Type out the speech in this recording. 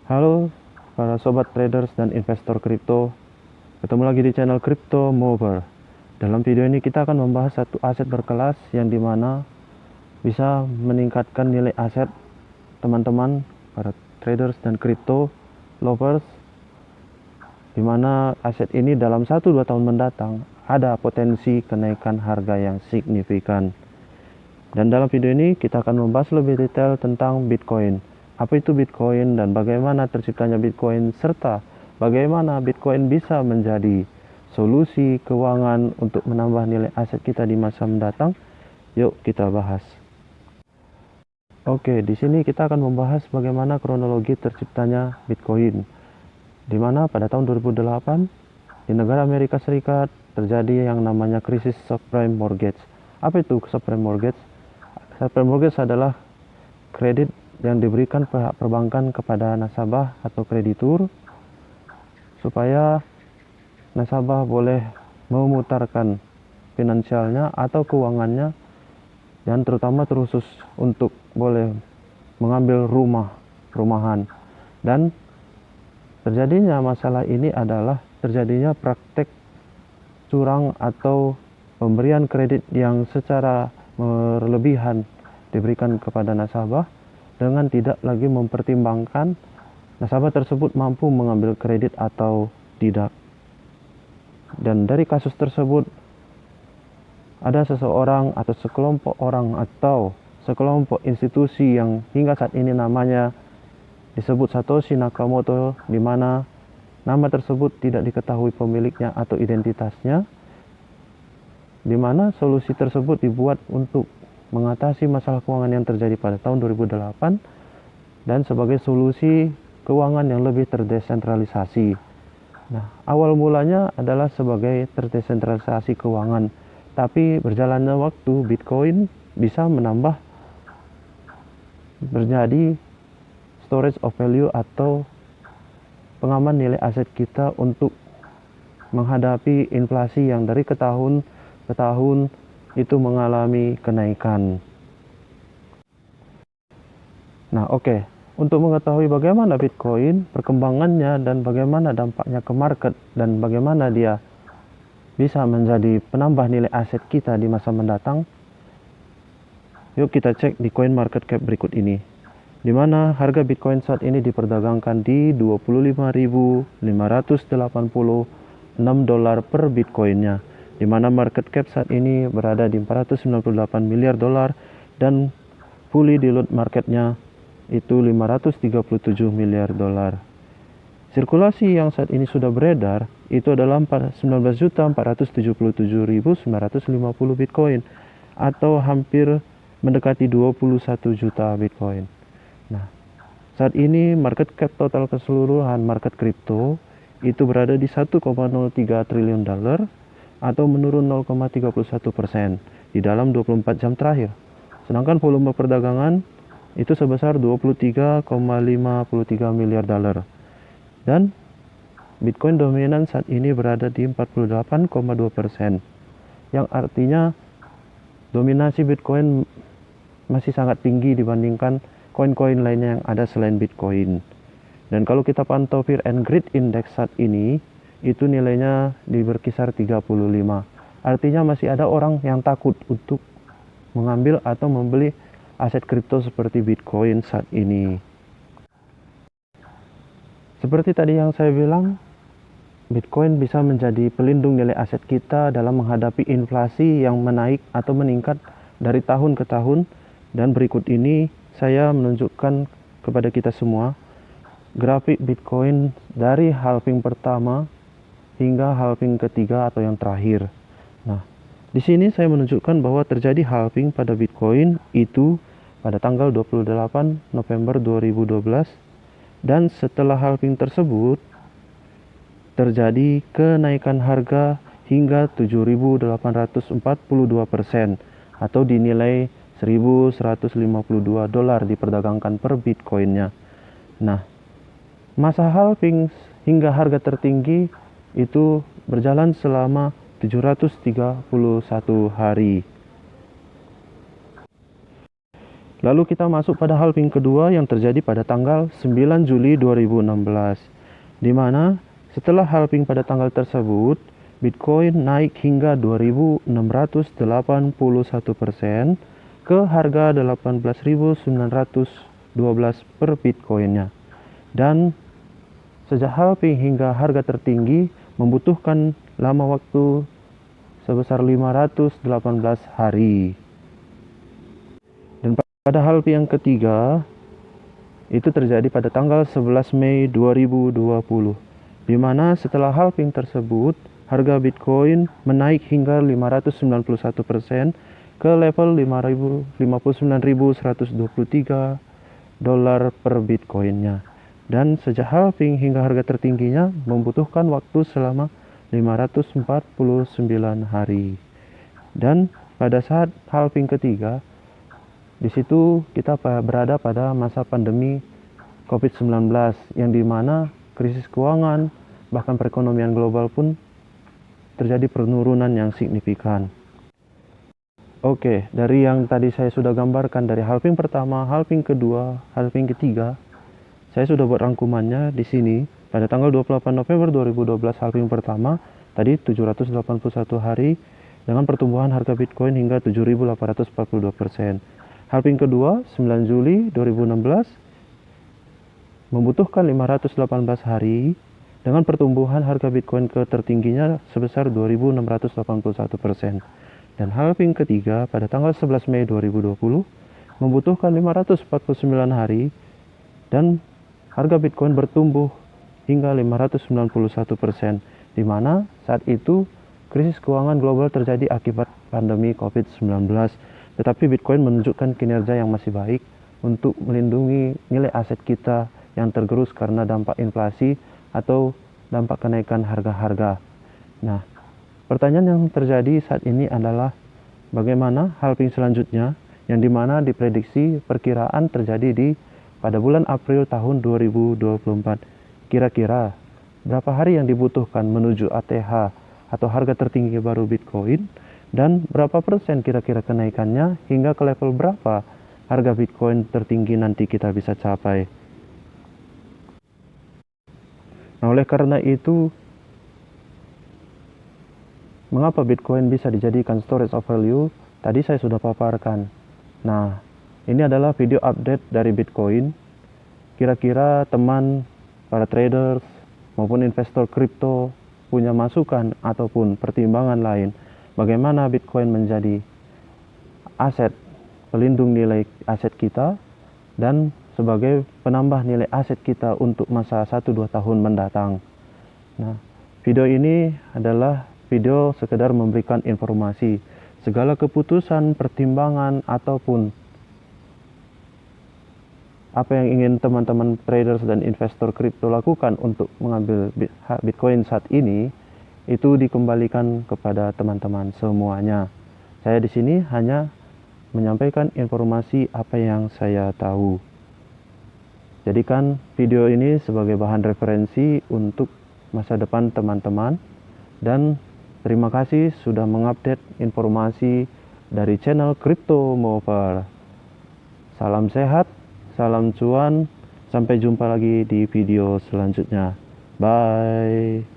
Halo para sobat traders dan investor kripto, ketemu lagi di channel Crypto Mover. Dalam video ini kita akan membahas satu aset berkelas yang dimana bisa meningkatkan nilai aset teman-teman para traders dan kripto lovers, dimana aset ini dalam 1-2 tahun mendatang ada potensi kenaikan harga yang signifikan. Dan dalam video ini kita akan membahas lebih detail tentang Bitcoin. Apa itu Bitcoin dan bagaimana terciptanya Bitcoin, serta bagaimana Bitcoin bisa menjadi solusi keuangan untuk menambah nilai aset kita di masa mendatang. Yuk kita bahas. Oke, di sini kita akan membahas bagaimana kronologi terciptanya Bitcoin. Di mana pada tahun 2008 di negara Amerika Serikat terjadi yang namanya krisis subprime mortgage. Apa itu subprime mortgage? Subprime mortgage adalah kredit yang diberikan pihak perbankan kepada nasabah atau kreditur supaya nasabah boleh memutarkan finansialnya atau keuangannya, dan terutama terkhusus untuk boleh mengambil rumahan. Dan terjadinya masalah ini adalah terjadinya praktek curang atau pemberian kredit yang secara berlebihan diberikan kepada nasabah dengan tidak lagi mempertimbangkan nasabah tersebut mampu mengambil kredit atau tidak. Dan dari kasus tersebut ada seseorang atau sekelompok orang atau sekelompok institusi yang hingga saat ini namanya disebut Satoshi Nakamoto, di mana nama tersebut tidak diketahui pemiliknya atau identitasnya, di mana solusi tersebut dibuat untuk mengatasi masalah keuangan yang terjadi pada tahun 2008 dan sebagai solusi keuangan yang lebih terdesentralisasi. Nah, awal mulanya adalah sebagai terdesentralisasi keuangan, tapi berjalannya waktu Bitcoin bisa menambah menjadi storage of value atau pengaman nilai aset kita untuk menghadapi inflasi yang dari tahun ke tahun itu mengalami kenaikan. Nah, oke. Untuk mengetahui bagaimana Bitcoin, perkembangannya, dan bagaimana dampaknya ke market, dan bagaimana dia bisa menjadi penambah nilai aset kita di masa mendatang, yuk kita cek di coin market cap berikut ini, di mana harga Bitcoin saat ini diperdagangkan di $25.586 per Bitcoinnya, di mana market cap saat ini berada di 498 miliar dolar dan fully dilute marketnya itu 537 miliar dolar. Sirkulasi yang saat ini sudah beredar itu adalah 19.477.950 Bitcoin atau hampir mendekati 21 juta Bitcoin. Nah, saat ini market cap total keseluruhan market kripto itu berada di 1,03 triliun dolar atau menurun 0,31% di dalam 24 jam terakhir. Sedangkan volume perdagangan itu sebesar 23,53 miliar dolar. Dan Bitcoin dominan saat ini berada di 48,2%, yang artinya dominasi Bitcoin masih sangat tinggi dibandingkan koin-koin lainnya yang ada selain Bitcoin. Dan kalau kita pantau Fear and Greed Index saat ini, itu nilainya berkisar 35. Artinya masih ada orang yang takut untuk mengambil atau membeli aset kripto seperti Bitcoin saat ini. Seperti tadi yang saya bilang, Bitcoin bisa menjadi pelindung nilai aset kita dalam menghadapi inflasi yang menaik atau meningkat dari tahun ke tahun. Dan berikut ini saya menunjukkan kepada kita semua grafik Bitcoin dari halving pertama hingga halving ketiga atau yang terakhir. Nah, di sini saya menunjukkan bahwa terjadi halving pada Bitcoin itu pada tanggal 28 November 2012, dan setelah halving tersebut terjadi kenaikan harga hingga 7.842% atau dinilai 1.152 dolar diperdagangkan per Bitcoinnya. Nah, masa halving hingga harga tertinggi itu berjalan selama 731 hari. Lalu kita masuk pada halving kedua yang terjadi pada tanggal 9 Juli 2016, di mana setelah halving pada tanggal tersebut, Bitcoin naik hingga 2.681% ke harga 18.912 per Bitcoinnya. Dan sejak halving hingga harga tertinggi membutuhkan lama waktu sebesar 518 hari. Dan pada halving yang ketiga itu terjadi pada tanggal 11 Mei 2020, di mana setelah halving tersebut harga Bitcoin menaik hingga 591% ke level 59.123 dolar per Bitcoinnya. Dan sejak halving hingga harga tertingginya membutuhkan waktu selama 549 hari. Dan pada saat halving ketiga, di situ kita berada pada masa pandemi COVID-19 yang dimana krisis keuangan bahkan perekonomian global pun terjadi penurunan yang signifikan. Oke, dari yang tadi saya sudah gambarkan dari halving pertama, halving kedua, halving ketiga, saya sudah buat rangkumannya di sini. Pada tanggal 28 November 2012 halving pertama, tadi 781 hari dengan pertumbuhan harga Bitcoin hingga 7.842%. Halving kedua 9 Juli 2016 membutuhkan 518 hari dengan pertumbuhan harga Bitcoin ke tertingginya sebesar 2.681%. Dan halving ketiga pada tanggal 11 Mei 2020 membutuhkan 549 hari dan harga Bitcoin bertumbuh hingga 591%, di mana saat itu krisis keuangan global terjadi akibat pandemi COVID-19. Tetapi Bitcoin menunjukkan kinerja yang masih baik untuk melindungi nilai aset kita yang tergerus karena dampak inflasi atau dampak kenaikan harga-harga. Nah, pertanyaan yang terjadi saat ini adalah bagaimana halving selanjutnya yang dimana diprediksi perkiraan terjadi pada bulan April tahun 2024. Kira-kira berapa hari yang dibutuhkan menuju ATH atau harga tertinggi baru Bitcoin? Dan berapa persen kira-kira kenaikannya hingga ke level berapa harga Bitcoin tertinggi nanti kita bisa capai. Nah, oleh karena itu, mengapa Bitcoin bisa dijadikan storage of value? Tadi saya sudah paparkan. Nah, ini adalah video update dari Bitcoin. Kira-kira teman, para traders, maupun investor kripto punya masukan ataupun pertimbangan lain bagaimana Bitcoin menjadi aset pelindung nilai aset kita dan sebagai penambah nilai aset kita untuk masa 1-2 tahun mendatang. Nah, video ini adalah video sekedar memberikan informasi. Segala keputusan, pertimbangan, ataupun apa yang ingin teman-teman traders dan investor kripto lakukan untuk mengambil Bitcoin saat ini itu dikembalikan kepada teman-teman semuanya. Saya di sini hanya menyampaikan informasi apa yang saya tahu. Jadikan video ini sebagai bahan referensi untuk masa depan teman-teman dan terima kasih sudah mengupdate informasi dari channel Crypto Mover. Salam sehat, salam cuan, sampai jumpa lagi di video selanjutnya. Bye.